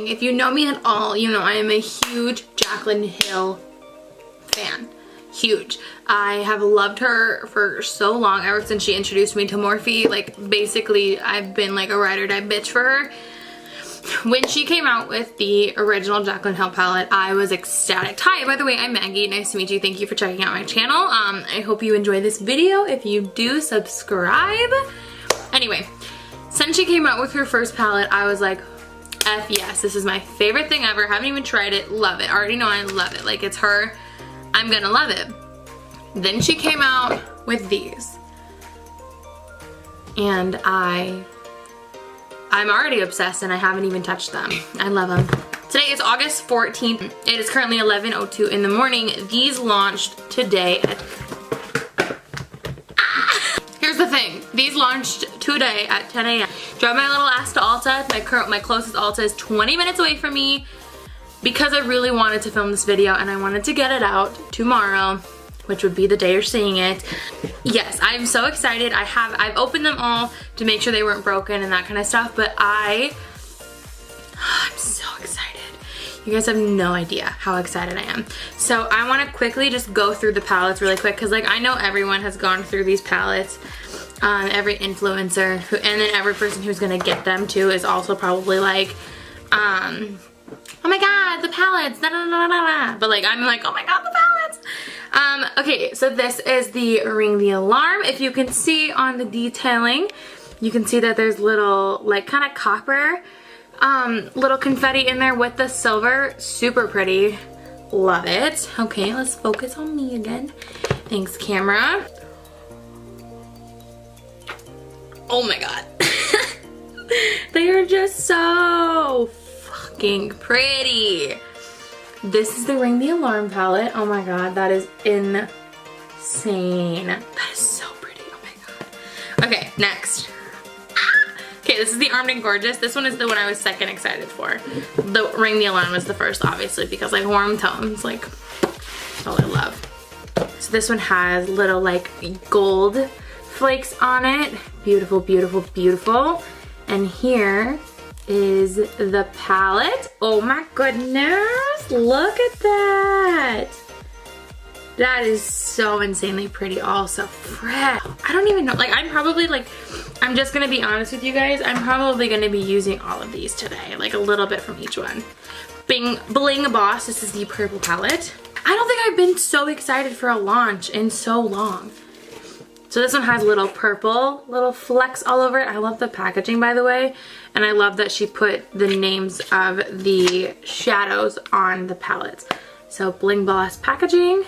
thing. If you know me at all, you know I am a huge Jaclyn Hill fan. Huge. I have loved her for so long, ever since she introduced me to Morphe. Like, basically, I've been like a ride or die bitch for her. When she came out with the original Jaclyn Hill palette, I was ecstatic. Hi, by the way, I'm Maggie. Nice to meet you. Thank you for checking out my channel. I hope you enjoy this video. If you do, subscribe. Anyway, since she came out with her first palette, I was like, F yes, this is my favorite thing ever. Haven't even tried it. Love it. Already know I love it. Like, it's her. I'm gonna love it. Then she came out with these. And I'm already obsessed and I haven't even touched them. I love them. Today is August 14th. It is currently 11:02 in the morning. These launched today at... Here's the thing. These launched today at 10 a.m. Drove my little ass to Ulta. My closest Ulta is 20 minutes away from me because I really wanted to film this video and I wanted to get it out tomorrow, which would be the day you're seeing it. Yes, I'm so excited. I've opened them all to make sure they weren't broken and that kind of stuff, but I'm so excited. You guys have no idea how excited I am. So I want to quickly just go through the palettes really quick because, like, I know everyone has gone through these palettes. Every influencer and then every person who's gonna get them too is also probably like, oh my god, the palettes, da, da, da, da, da. But like, I'm like, oh my god, the palettes. Okay, so this is the Ring the Alarm. If you can see on the detailing, you can see that there's little, like, kind of copper, little confetti in there with the silver. Super pretty. Love it. Okay, let's focus on me again. Thanks, camera. Oh my god. They are just so fucking pretty. This is the Ring the Alarm palette. Oh my god, that is insane. That is so pretty. Oh my god. Okay, next. Okay, this is the Armed and Gorgeous. This one is the one I was second excited for. The Ring the Alarm was the first, obviously, because like warm tones, like, that's all I love. So this one has little like gold flakes on it. Beautiful, beautiful, beautiful. And here is the palette. Oh my goodness, look at that. That is so insanely pretty. Also fresh. I don't even know, like, I'm probably like, I'm just gonna be honest with you guys, I'm probably gonna be using all of these today, like a little bit from each one. Bling Boss, this is the purple palette. I don't think I've been so excited for a launch in so long. So this one has little purple, little flecks all over it. I love the packaging, by the way. And I love that she put the names of the shadows on the palettes. So Bling Boss packaging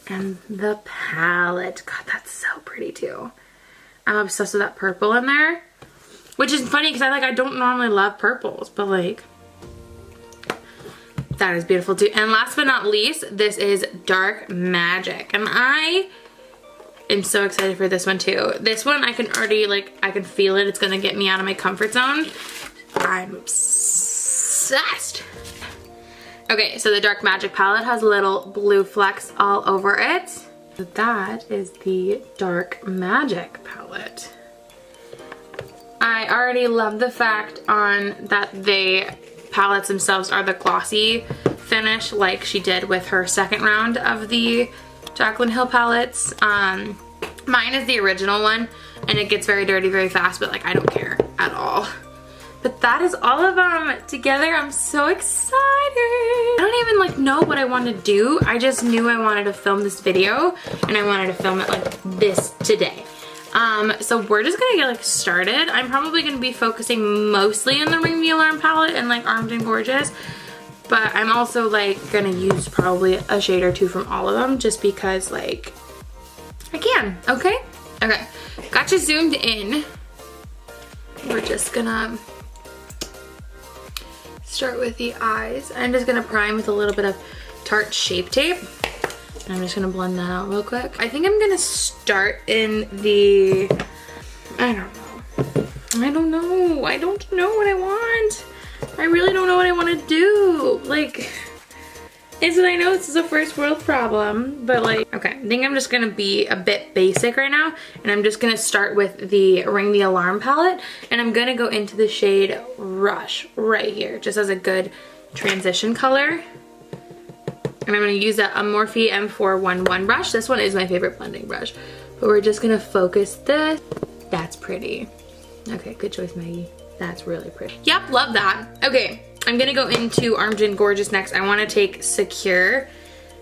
and the palette. God, that's so pretty too. I'm obsessed with that purple in there. Which is funny because I don't normally love purples, but like, that is beautiful too. And last but not least, this is Dark Magic. And I'm so excited for this one too. This one I can already, like, I can feel it. It's gonna get me out of my comfort zone. I'm obsessed. Okay, so the Dark Magic palette has little blue flecks all over it. So that is the Dark Magic palette. I already love the fact that the palettes themselves are the glossy finish like she did with her second round of the Jaclyn Hill palettes. Mine is the original one and it gets very dirty very fast, but like, I don't care at all. But that is all of them together. I'm so excited. I don't even like know what I want to do. I just knew I wanted to film this video and I wanted to film it like this today. So we're just gonna get like started. I'm probably gonna be focusing mostly on the Ring the Alarm palette and like Armed and Gorgeous. But I'm also like gonna use probably a shade or two from all of them just because like I can, okay? Okay, got you zoomed in. We're just gonna start with the eyes. I'm just gonna prime with a little bit of Tarte Shape Tape. And I'm just gonna blend that out real quick. I think I'm gonna start in the, I don't know. I don't know what I want. I really don't know what I want to do. Like, Is that I know this is a first world problem, but like, okay, I think I'm just gonna be a bit basic right now, and I'm just gonna start with the Ring the Alarm palette, and I'm gonna go into the shade Rush right here, just as a good transition color. And I'm gonna use a Morphe M411 brush. This one is my favorite blending brush, but we're just gonna focus this. That's pretty. Okay, good choice, Maggie. That's really pretty. Yep, love that. Okay. I'm gonna go into Armed and Gorgeous next. I wanna take Secure.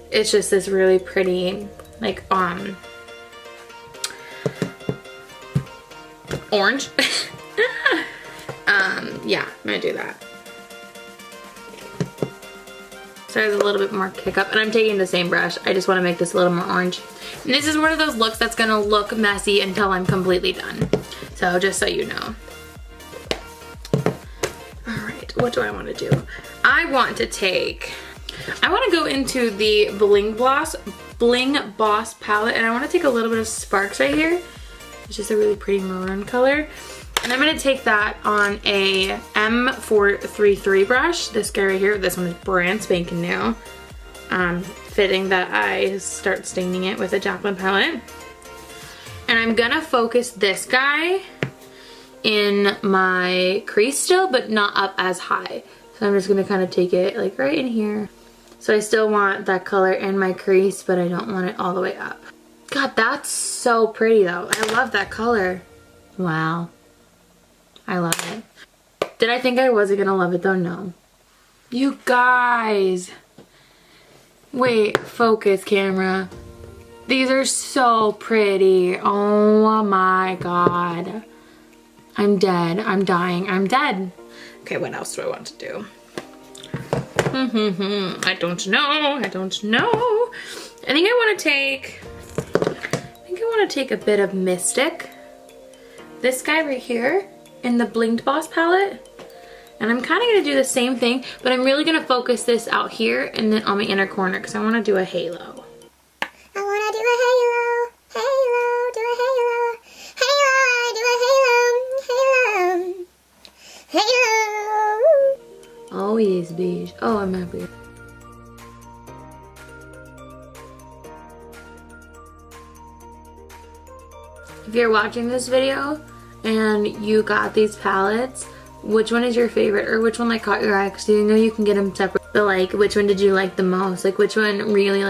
It's just this really pretty, like, orange. Yeah, I'm gonna do that. So there's a little bit more kick up, and I'm taking the same brush. I just wanna make this a little more orange. And this is one of those looks that's gonna look messy until I'm completely done. So just so you know. What do I want to do? I want to go into the Bling Boss palette, and I want to take a little bit of Sparks right here. It's just a really pretty maroon color. And I'm going to take that on a M433 brush. This guy right here, this one is brand spanking new. Fitting that I start staining it with a Jaclyn palette. And I'm going to focus this guy in my crease still, but not up as high. So I'm just gonna kind of take it like right in here. So I still want that color in my crease, but I don't want it all the way up. God, that's so pretty though. I love that color. Wow. I love it. Did I think I wasn't gonna love it though? No. You guys. Wait, focus camera. These are so pretty. Oh my God. I'm dead. I'm dying. I'm dead. Okay, what else do I want to do? I don't know. I don't know. I think I want to take a bit of Mystic. This guy right here in the Blinged Boss palette. And I'm kind of going to do the same thing, but I'm really going to focus this out here and then on my inner corner because I want to do a halo. Oh yes, bitch. Oh, I'm happy. If you're watching this video and you got these palettes, which one is your favorite, or which one like caught your eye? Because you know you can get them separate. But like, which one did you like the most? Like, which one really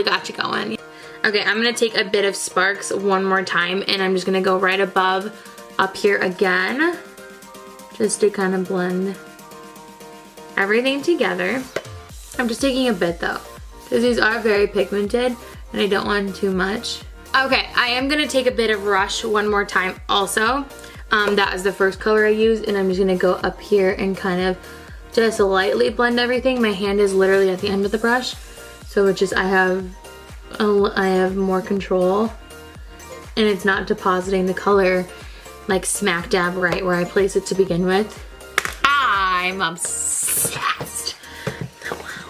got you going? Okay, I'm gonna take a bit of Sparks one more time, and I'm just gonna go right above, up here again, just to kind of blend everything together. I'm just taking a bit though, because these are very pigmented and I don't want too much. Okay, I am gonna take a bit of Rush one more time also. That is the first color I used, and I'm just gonna go up here and kind of just lightly blend everything. My hand is literally at the end of the brush, so it's just I have more control, and it's not depositing the color like smack dab right where I place it to begin with. I'm obsessed. Oh, wow.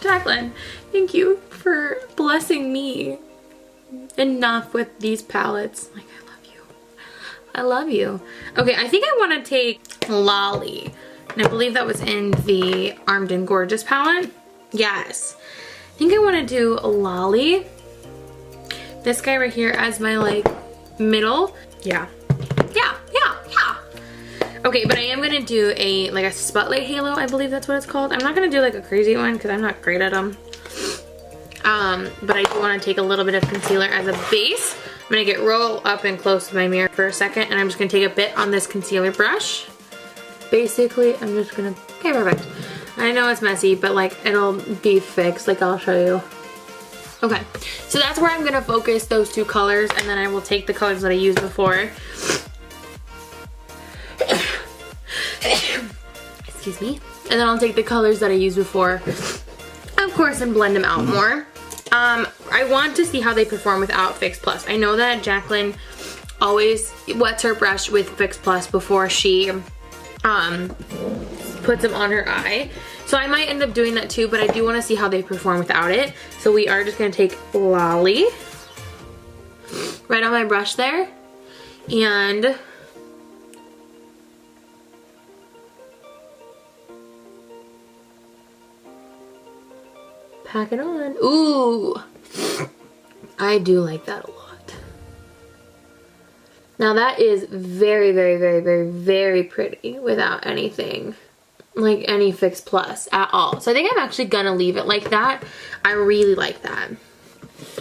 Jaclyn, thank you for blessing me enough with these palettes. Like, I love you. I love you. Okay, I think I want to take Lolly. And I believe that was in the Armed and Gorgeous palette. Yes. I think I want to do Lolly. This guy right here as my like middle. Yeah. Okay, but I am gonna do like a spotlight halo, I believe that's what it's called. I'm not gonna do like a crazy one because I'm not great at them. But I do want to take a little bit of concealer as a base. I'm gonna get real up and close to my mirror for a second, and I'm just gonna take a bit on this concealer brush. Basically, I'm just gonna, okay, perfect. I know it's messy, but like it'll be fixed, like I'll show you. Okay, so that's where I'm gonna focus those two colors, and then I will take the colors that I used before. Excuse me. And then I'll take the colors that I used before, of course, and blend them out more. I want to see how they perform without Fix Plus. I know that Jaclyn always wets her brush with Fix Plus before she puts them on her eye. So I might end up doing that too, but I do want to see how they perform without it. So we are just going to take Lolly right on my brush there, and pack it on. Ooh, I do like that a lot. Now that is very, very, very, very, very pretty without anything, like any Fix Plus at all. So I think I'm actually gonna leave it like that. I really like that.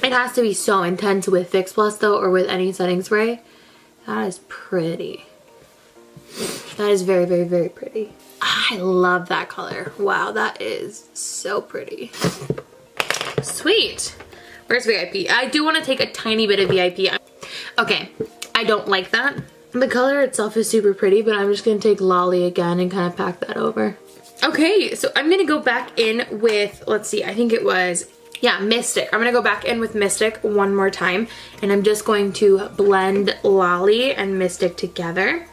It has to be so intense with Fix Plus though, or with any setting spray. That is pretty. That is very, very, very pretty. I love that color. Wow, that is so pretty. Sweet. Where's VIP? I do want to take a tiny bit of VIP. Okay, I don't like that. The color itself is super pretty, but I'm just going to take Lolly again and kind of pack that over. Okay, so I'm going to go back in with, let's see, I think it was, yeah, Mystic. I'm going to go back in with Mystic one more time, and I'm just going to blend Lolly and Mystic together.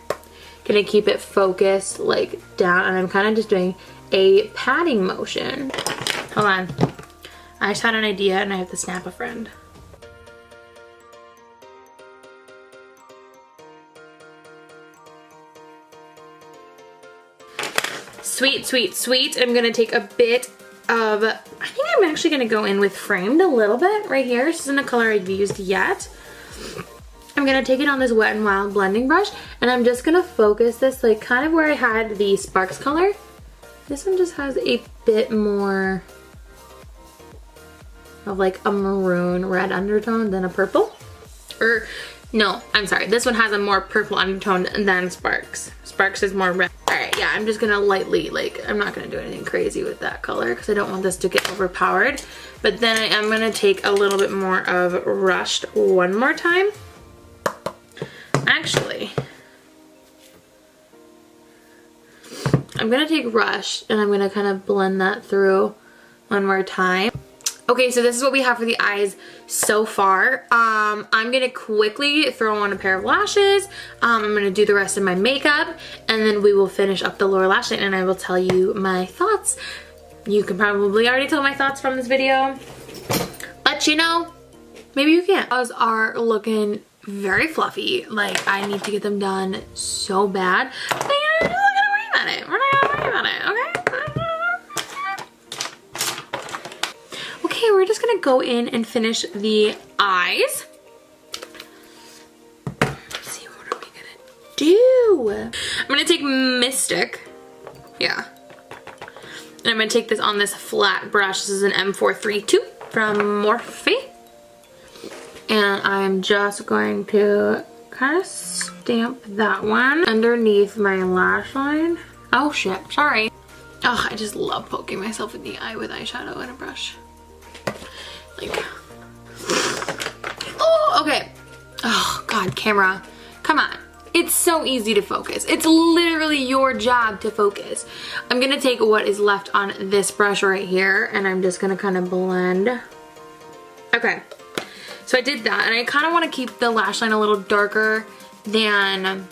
Gonna keep it focused like down, and I'm kind of just doing a patting motion. Hold on. I just had an idea and I have to snap a friend. Sweet, sweet, sweet. I'm gonna take a bit of, I think I'm actually gonna go in with Framed a little bit right here. This isn't a color I've used yet. I'm gonna take it on this Wet n Wild blending brush, and I'm just gonna focus this like kind of where I had the Sparks color. This one just has a bit more of like a maroon red undertone than a purple. Or no, I'm sorry, this one has a more purple undertone than Sparks. Sparks is more red. All right, yeah, I'm just gonna lightly, like, I'm not gonna do anything crazy with that color because I don't want this to get overpowered. But then I am gonna take a little bit more of Rushed one more time. Actually, I'm gonna take Rush and I'm gonna kind of blend that through one more time. Okay, so this is what we have for the eyes so far. I'm gonna quickly throw on a pair of lashes. I'm gonna do the rest of my makeup, and then we will finish up the lower lash line and I will tell you my thoughts. You can probably already tell my thoughts from this video, but you know, maybe you can't. Eyes are looking very fluffy. Like, I need to get them done so bad. But we're not gonna worry about it. We're not gonna worry about it, okay? Okay, we're just gonna go in and finish the eyes. Let's see, what are we gonna do? I'm gonna take Mystic. Yeah. And I'm gonna take this on this flat brush. This is an M432 from Morphe. And I'm just going to kind of stamp that one underneath my lash line. Oh shit, sorry. Oh, I just love poking myself in the eye with eyeshadow and a brush. Like, oh, okay. Oh God, camera, come on. It's so easy to focus. It's literally your job to focus. I'm gonna take what is left on this brush right here, and I'm just gonna kind of blend. Okay. So I did that, and I kind of want to keep the lash line a little darker than,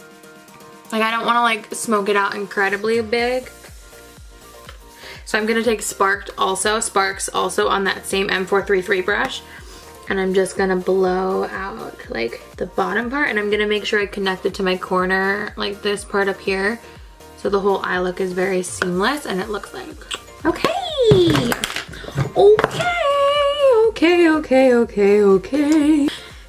like, I don't want to like smoke it out incredibly big. So I'm going to take Sparks also on that same M433 brush, and I'm just going to blow out like the bottom part, and I'm going to make sure I connect it to my corner, like this part up here, so the whole eye look is very seamless, and it looks like, okay. Okay.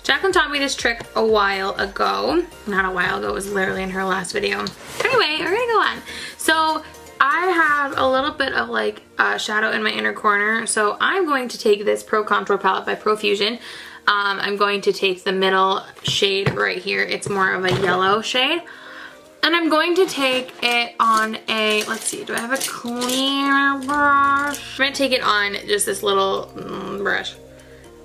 Jaclyn taught me this trick a while ago. Not a while ago, it was literally in her last video. Anyway, we're gonna go on. So I have a little bit of like shadow in my inner corner. So I'm going to take this Pro Contour Palette by Profusion. I'm going to take the middle shade right here. It's more of a yellow shade. And I'm going to take it on a, let's see, do I have a cleaner brush? I'm gonna take it on just this little brush.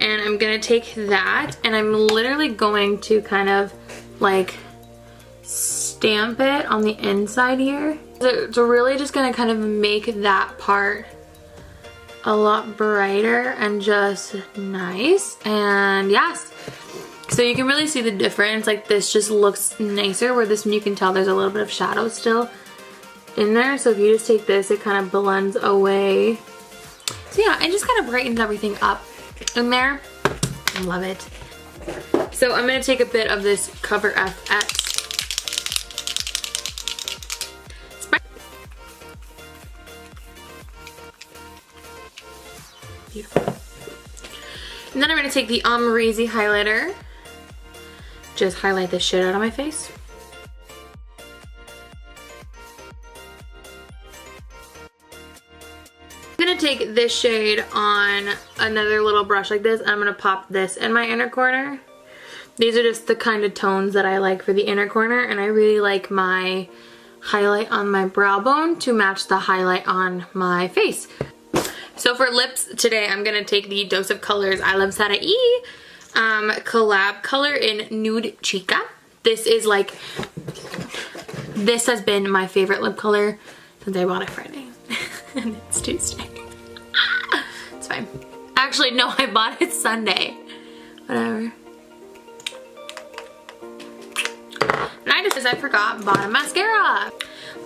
And I'm gonna take that, and I'm literally going to kind of like stamp it on the inside here. So really just gonna kind of make that part a lot brighter and just nice. And yes, so you can really see the difference. Like, this just looks nicer, where this one you can tell there's a little bit of shadow still in there. So if you just take this, it kind of blends away. So yeah, it just kind of brightens everything up in there. I love it. So I'm going to take a bit of this Cover FX. Beautiful. And then I'm gonna take the Amrezy highlighter. Just highlight the shit out of my face. I'm gonna take this shade on another little brush like this. I'm gonna pop this in my inner corner. These are just the kind of tones that I like for the inner corner, and I really like my highlight on my brow bone to match the highlight on my face. So for lips today, I'm gonna take the Dose of Colors I Love Sada E collab color in Nude Chica. This is like, this has been my favorite lip color since I bought it Friday. And it's Tuesday. It's fine. Actually, no, I bought it Sunday. Whatever. And I forgot, bought a mascara.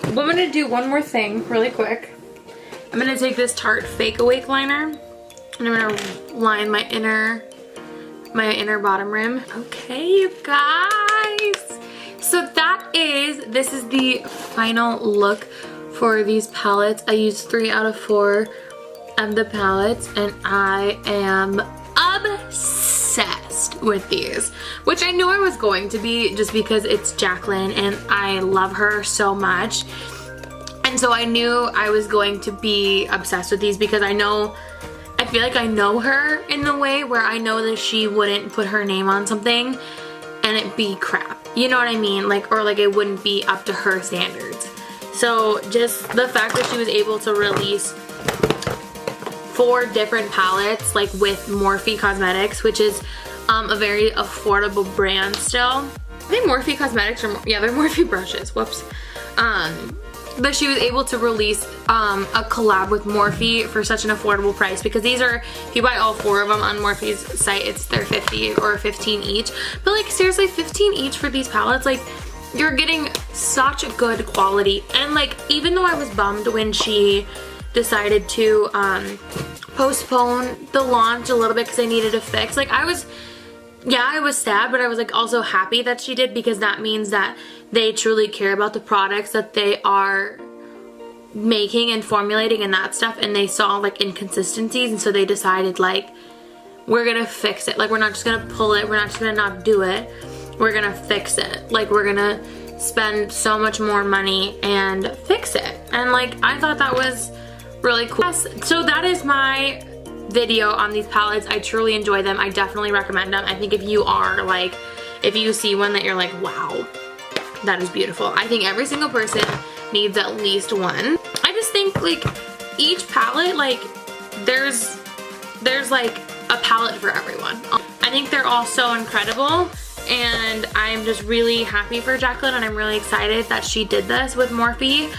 I'm gonna do one more thing really quick. I'm gonna take this Tarte Fake Awake liner and I'm gonna line my inner bottom rim. Okay, you guys. So this is the final look for these palettes. I used 3 out of 4 of the palettes and I am obsessed with these, which I knew I was going to be just because it's Jaclyn and I love her so much. And so I knew I was going to be obsessed with these because I feel like I know her in the way where I know that she wouldn't put her name on something and it be crap. You know what I mean? Like, or like it wouldn't be up to her standards. So just the fact that she was able to release 4 different palettes like with Morphe Cosmetics, which is a very affordable brand still. I think Morphe Cosmetics are, yeah, they're Morphe brushes, whoops. But she was able to release a collab with Morphe for such an affordable price, because these are, if you buy all 4 of them on Morphe's site, they're 50 or 15 each. But like seriously, 15 each for these palettes, like you're getting such a good quality. And like, even though I was bummed when she decided to postpone the launch a little bit because I needed a fix, like I was sad, but I was like also happy that she did, because that means that they truly care about the products that they are making and formulating and that stuff, and they saw like inconsistencies, and so they decided like, we're gonna fix it. Like, we're not just gonna pull it, we're not just gonna not do it, we're gonna fix it. Like, we're gonna spend so much more money and fix it. And like, I thought that was really cool. So that is my video on these palettes. I truly enjoy them. I definitely recommend them. I think if you are like, if you see one that you're like, wow, that is beautiful, I think every single person needs at least one. I just think like each palette, like there's like a palette for everyone. I think they're all so incredible, and I'm just really happy for Jaclyn, and I'm really excited that she did this with Morphe.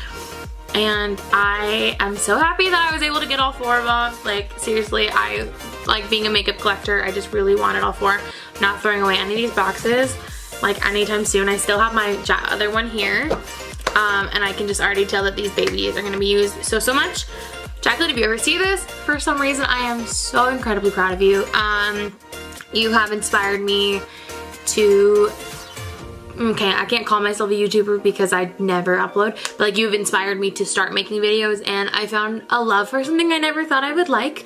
And I am so happy that I was able to get all 4 of them. Like seriously, I like being a makeup collector. I just really wanted all 4. I'm not throwing away any of these boxes like anytime soon. I still have my other one here. And I can just already tell that these babies are gonna be used so much. Jaclyn, if you ever see this, for some reason, I am so incredibly proud of you. You have inspired me to, okay, I can't call myself a YouTuber because I never upload, but like, you've inspired me to start making videos, and I found a love for something I never thought I would like.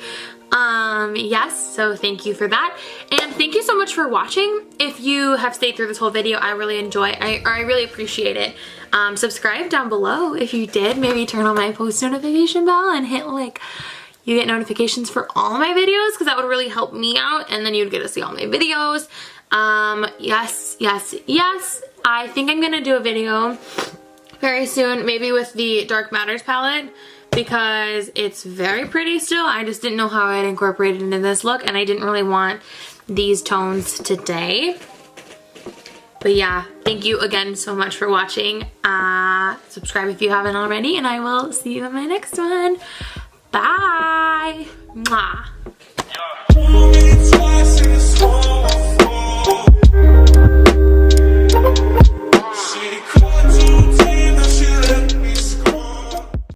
Yes, so thank you for that, and thank you so much for watching. If you have stayed through this whole video, I really I really appreciate it. Subscribe down below if you did. Maybe turn on my post notification bell and hit like, you get notifications for all my videos, because that would really help me out, and then you'd get to see all my videos. Yes, I think I'm gonna do a video very soon, maybe with the Dark Matters palette, because it's very pretty still. I just didn't know how I'd incorporate it into this look, and I didn't really want these tones today. But yeah, thank you again so much for watching. Subscribe if you haven't already, and I will see you in my next one. Bye. Mwah.